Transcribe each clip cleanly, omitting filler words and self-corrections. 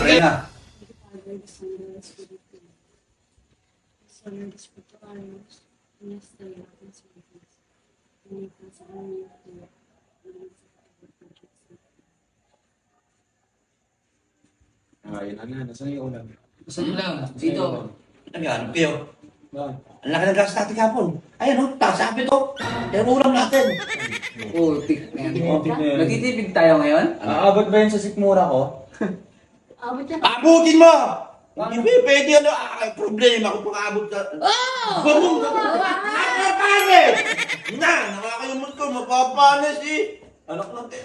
Pray na. Ayun na, nasaan yung ulam? Saan lang? Dito. Naghanap kayo. Ang laki ng gas natin kapon. Ayan o, tasapit o. Yan ang ulam natin. Putik na yan. Putik na yan. Nagtitipid tayo ngayon? Aabot ba yun sa sikmura ko? Abutin mo! Hindi pwede ano, problema kung pang-abot ka. Bumong! Nakakapanis! Nakakayumot ko, mapapanis eh. Anak lang eh.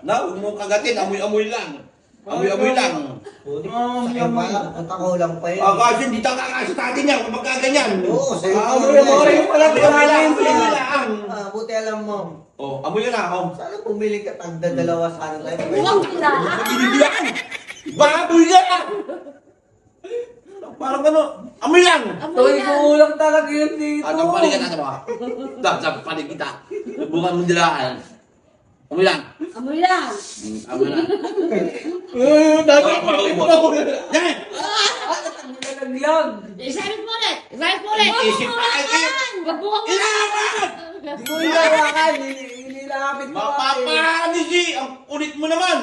Huwag mo kagatin, amoy-amoy lang. Amoy-amoy lang. Sa'yo pa lang, ang takulang pa yun. Kasi hindi ka kakasa sa atin yan, kapag kaganyan. Oo, sa'yo pa Amoy-amoy lang. lang. Buti alam mo. Oh, amoy na ako. Sana pumili ka, tagdadalawa sana tayo. Magbibibiyan! Baboy ka! Parang ano, amoy lang! Toy, kulang talaga yun dito. Ang paligid natin ba? Sa paligid kita. Bukan mo dilaan. Amoy lang. Amoy lang. Amoy lang. Dati Yan! Nalaglag. Isayot mo ulit. Isayot mo ulit. Isip pa kayo! Wag mo kang Ilawan! Hindi ko ilawakan. Nililapit ko. Mapapanis eh! Ang kulit mo naman!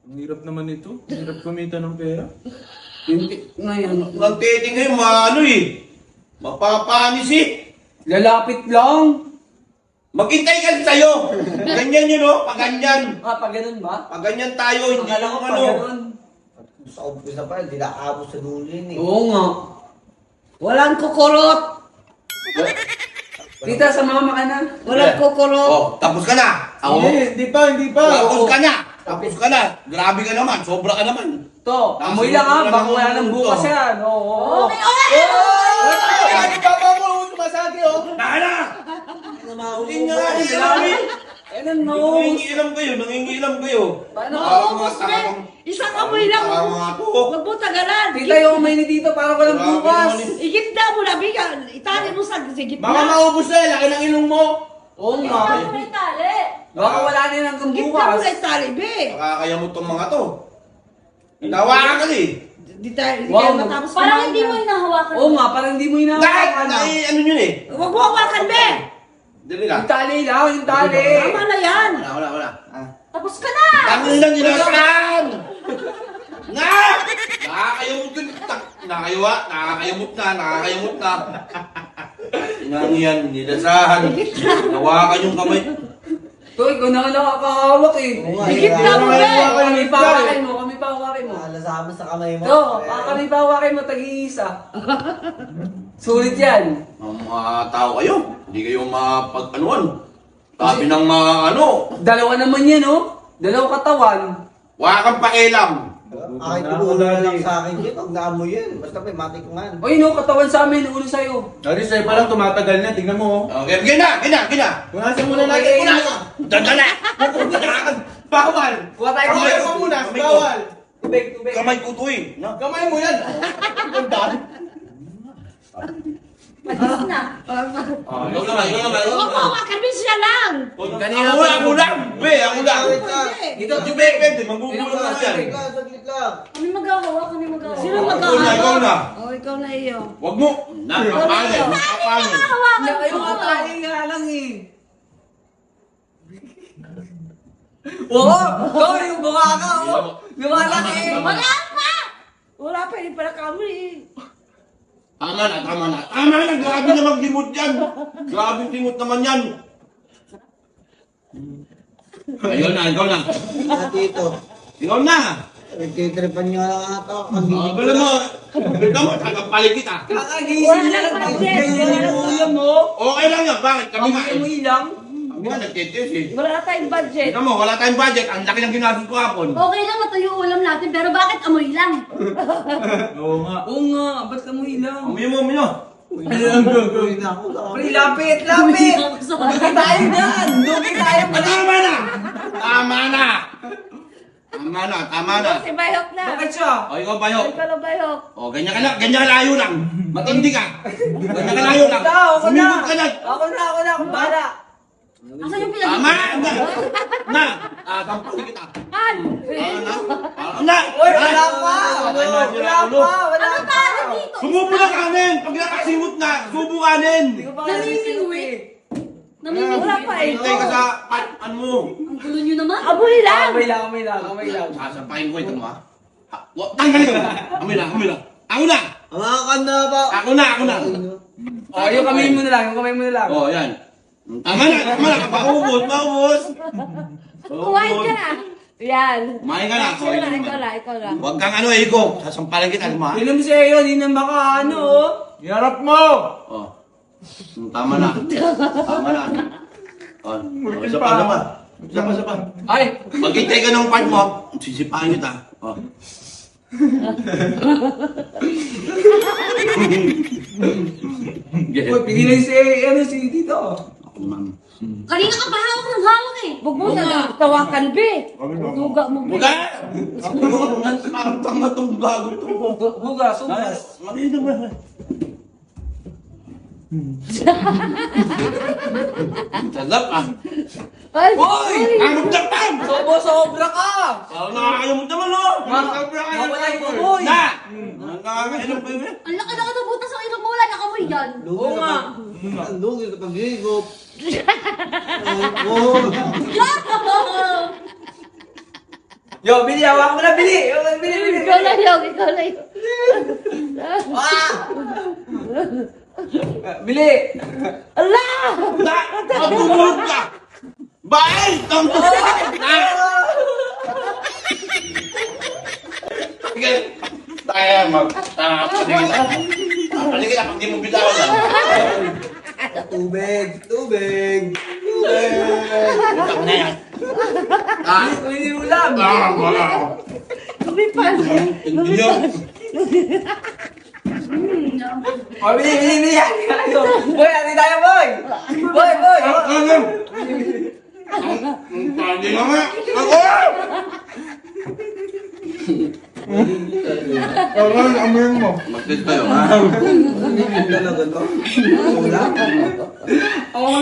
Ang hirap naman ito. Ang hirap kumita ng pera. Ngayon. Ang titing ngayon, maano eh. Mapapanis eh. Lalapit lang. Maghintay ka sa'yo. Ganyan yun oh, paganyan. Pag ganun ba? Paganyan tayo, hindi Akala ko yung pag ano. ganun. Sa umpisa pa, hindi nakaabot sa dulo yun eh. Oo nga. Walang kukurot. Tita, sa mama ka na. Walang kukurot. Oh, tapos ka na. Ako, Hindi pa. tapos ka na. Tapos ka na. Grabe ka naman, sobra ka naman. To, amoy lang ha. Baka wala nang bukas yan. Oo. Okay, okay. Ay, papa mo, sumasagi oh. Nana! Hindi nga, ilamin. Ayun no. Nangingilam kayo. Paano? Maubos na. Isang amoy lang. Tama to. Wag mo tagalan. Tita, yung may dito para walang Grabe bukas. naman Igitna mo na, bigan. Itali mo sa gitna. Baka maubos na, laki ng ilong mo. Oo nga. Baka wala na yung hanggang Gitna mo bukas. na itali, be. Nakakayamot tong mga to. Tawakan ka eh. Di tayo Wow. matapos Parang hindi mo hinahawakan. Oo nga, parang hindi mo Dahil, hinahawakan. ano yun eh. Wag mo hawakan, be. Dali lang. Yung tali lang, yung tali. Tama na yan. Wala. Tapos ka na! Tangin lang nilasan! Nga! Nakakayamot yun. Nakakayamot na. Inang yan, nilasahan. Nawakan yung kamay. To, ikaw na ka nakakahawak eh. Oo nga, Igitna mo, be. Kami pahawakin mo, kami pahawakin mo. Nalasama sa kamay mo. To, kami pahawakin mo, tag-iisa. Sulit yan. Ang mga tao kayo, hindi kayo mapag-anuan. Sabi ng mga ano, Dalawa naman yan, oh. Dalawang katawan. wala kang pakialam. Ay, dulo na lang sa akin yun. Pag naamoy yun. Basta may matikman. O yun, oh, katawan sa amin, ulo sa'yo. Alis sa'yo pa lang, tumatagal na. Tingnan mo oh. Okay, gina. Punasan muna natin. Dadala! Bawal! Kuha tayo Kamay kamay. mo muna, Kamay ko. bawal. Tubig, tubig. Kamay ko to eh. No? Kamay mo yan. Ang dami. Magis na. Ikaw naman. Wag mo hawakan, be. Siya lang. Ako lang. Be, ako lang. Dito, Yung be, pwede, magugulo na yan. Saglit lang, saglit lang. Kami magawa, kami magawa. Sino Ikaw mag-ahawak? na. Oh, ikaw na iyo. Wag mo. Napapangin. Hindi kayo katali nga lang eh. Oo! To, yung bunga ka, oh! Lumalaki! Wala pa. Wala pa, hindi pala kami. Tama na. Grabe na maglimot yan. Grabe timot naman yan. Ayun na, ikaw na. Dito. Ikaw na. Nagtitripan nyo lang ata. Ang Bala mo. Ikaw mo, tagapalig kita. Kakagising niya lang, ganyan yung ulam mo. Okay lang yan. Bakit? Kami nga eh. Amoy lang. Kami nga nagtitis eh. Wala tayong budget. Tignan mo, wala tayong budget. Ang laki ng ginastos ko hapon. Okay lang matuyo yung ulam natin, pero bakit amoy lang? Oo nga. Oo nga, ba't amoy lang? Umino. Ano ang gagawin ako? Pre, lapit! Dugi tayo dyan! Dugi tayo! Tama na. Si Bayok na. Bakit siya? O, ikaw Bayok. Ikaw na, Bayok. O, ganyan ka layo lang. Matindi ka. Ganyan ka layo lang. Ako na! Sumibot ka na. Ako na! Ako bahala! Asan yung Tama! pinag- Na! Tampalin kita. An! Na! Uy, wala pa! Ay, Wala ulo. pa! Wala Ano pa! pa? Dito? Sumubo ng kanin! Pag nakasimot na, subo kanin! Hindi ko pa kasi Namimingwi. eh. Namimingwi. Wala pa eh. Hintay ka sa pan mo. Ang gulo nyo naman. Amoy lang! Kamay lang. Sasapain ko ito mo ha. Tanggalin ko! Amoy lang. Ako na! Makakanda ba? Ako na! Oh, yung kamay mo na lang. Oh, yan. Tama na. Maubos. Kumain ka na! Yan. Kumain ka na. Ikaw na, ikaw na. Huwag kang iko. Sasampalan kita, ma. Film sa'yo, di na baka ano oh. Yarap mo! Oh. Tama na. Oh. Isa pa. Ay! Maghintay ka ng part mo, sisipain kita. Oh. Uy, pigilan si Tito. Ako, ma'am. Kanina ka pa hawak ng hawak eh. Huwag mo na tawakan, be. Duga mo, be. Buga! Parang tanga tong gago to. Hugas. Mali naman. Sarap ah. Ay! Uy! Ang tapam! Sobra ka! Parang nakakayamot naman no? Mawala yung kumoy! Na! Nakakainom pa yun. Ang laki-laki ng butas ng ilong mo. Wala nakamoy yan. Oo nga. Ang lugi sa pag-higop. Yo, Billy, hawak mo na, Billy! Billy! Ikaw na yun. Billy! Ala! Na! Mabubulog ka! Bye! Na! Sige. Tayo magpapaligid na. Papaligid na pag di mo bitawan yan. Tubig. Utak na yan. Ah! Hindi ulam! Lumipan. Hindi yun. Oh, Billy! Boy, ati tayo, boy! Boy! Hindi naman. Ako! Ang amoy mo. Mag-test kayo, ha? Talaga to. Wala. Oh,